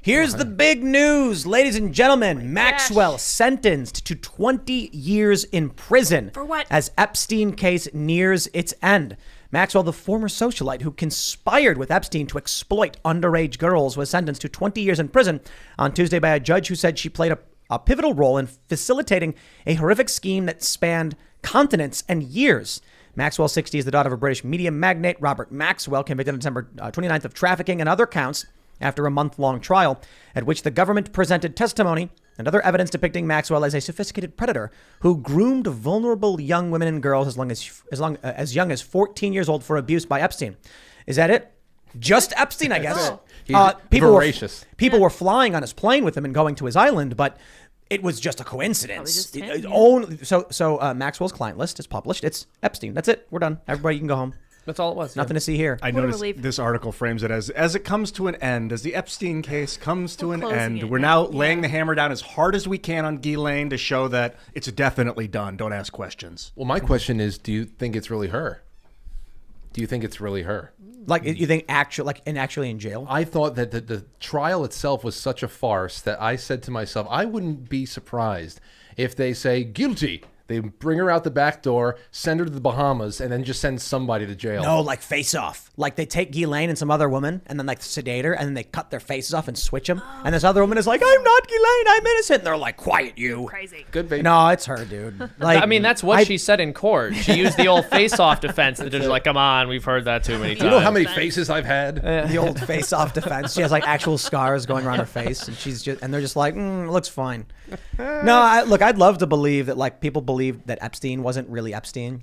Here's the big news, ladies and gentlemen. Maxwell sentenced to 20 years in prison. For what? As Epstein case nears its end. Maxwell, the former socialite who conspired with Epstein to exploit underage girls, was sentenced to 20 years in prison on Tuesday by a judge who said she played a pivotal role in facilitating a horrific scheme that spanned continents and years. Maxwell, 60, is the daughter of a British media magnate, Robert Maxwell, convicted on December 29th of trafficking and other counts after a month-long trial at which the government presented testimony and other evidence depicting Maxwell as a sophisticated predator who groomed vulnerable young women and girls as young as 14 years old for abuse by Epstein. Is that it? Just Epstein, I guess. People voracious. Were flying on his plane with him and going to his island, but it was just a coincidence. Maxwell's client list is published. It's Epstein. That's it. We're done. Everybody, you can go home. That's all it was. Nothing to see here. I noticed this article frames it as it comes to an end, as the Epstein case comes to an end. We're now laying the hammer down as hard as we can on Ghislaine to show that it's definitely done. Don't ask questions. Well, my question is, do you think it's really her? Do you think it's really her? Like, you think actually in jail? I thought that the trial itself was such a farce that I said to myself, I wouldn't be surprised if they say guilty. They bring her out the back door, send her to the Bahamas, and then just send somebody to jail. No, like Face Off. Like they take Ghislaine and some other woman and then like sedate her and then they cut their faces off and switch them. And this other woman is like, I'm not Ghislaine, I'm innocent. And they're like, quiet you. Crazy. Good baby. No, it's her, dude. Like, I mean, that's what she said in court. She used the old face-off defense. The judge was like, come on, we've heard that too many times. You know how many faces I've had? The old Face-Off defense. She has like actual scars going around her face and they're just like, it looks fine. No, I'd love to believe that like people believe that Epstein wasn't really Epstein.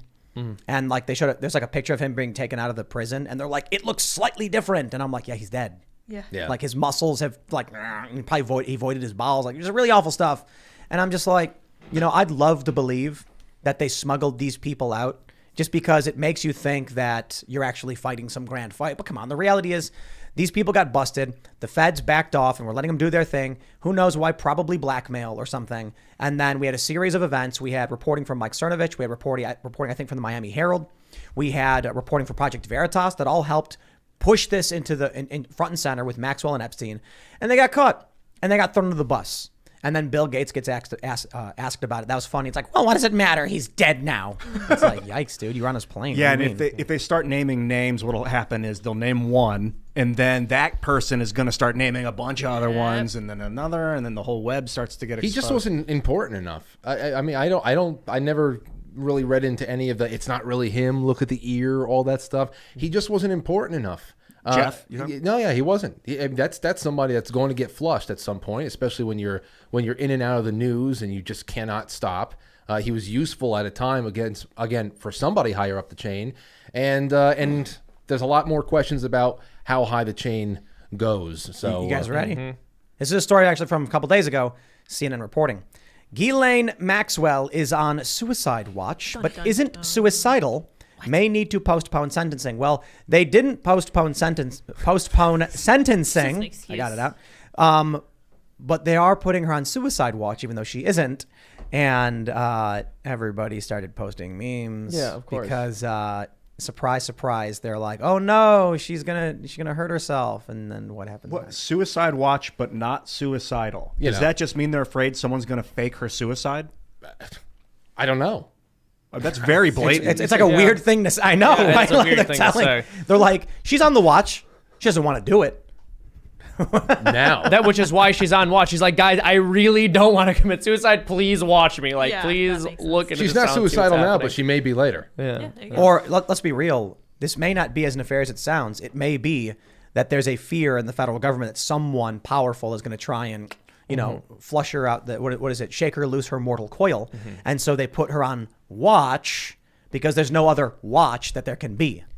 And like they showed there's like a picture of him being taken out of the prison and they're like, it looks slightly different. And I'm like, yeah, he's dead. Yeah. Like his muscles have like, he voided his bowels. Like, just really awful stuff. And I'm just like, I'd love to believe that they smuggled these people out just because it makes you think that you're actually fighting some grand fight. But come on, the reality is these people got busted. The feds backed off and we're letting them do their thing. Who knows why? Probably blackmail or something. And then we had a series of events. We had reporting from Mike Cernovich. We had reporting, I think, from the Miami Herald. We had reporting from Project Veritas that all helped push this into the in front and center with Maxwell and Epstein. And they got caught and they got thrown under the bus. And then Bill Gates gets asked about it. That was funny. It's like, well, what does it matter? He's dead now. It's like, yikes, dude. You were on his plane. Yeah, and if they start naming names, what'll happen is they'll name one, and then that person is going to start naming a bunch of other ones, and then another, and then the whole web starts to get exposed. He just wasn't important enough. I mean, I never really read into any of the, it's not really him, look at the ear, all that stuff. He just wasn't important enough. Jeff, no, yeah, he wasn't. That's somebody that's going to get flushed at some point, especially when you're in and out of the news and you just cannot stop. He was useful at a time again for somebody higher up the chain, and there's a lot more questions about how high the chain goes. So you guys ready? This is a story actually from a couple days ago. CNN reporting: Ghislaine Maxwell is on suicide watch, but isn't suicidal. May need to postpone sentencing. Well, they didn't postpone sentencing. I got it out. But they are putting her on suicide watch, even though she isn't. And everybody started posting memes. Yeah, of course. Because surprise, surprise, they're like, "Oh no, she's gonna hurt herself." And then what happens? What, suicide watch, but not suicidal. Does that just mean they're afraid someone's going to fake her suicide? I don't know. That's very blatant. It's like a weird thing to say. I know. Yeah, it's a weird thing to say. They're like, she's on the watch. She doesn't want to do it. Now. Which is why she's on watch. She's like, guys, I really don't want to commit suicide. Please watch me. Like, please look at She's not suicidal now, but she may be later. Yeah. Or let's be real. This may not be as nefarious as it sounds. It may be that there's a fear in the federal government that someone powerful is going to try and flush her out, what is it? Shake her loose her mortal coil. And so they put her on watch because there's no other watch that there can be.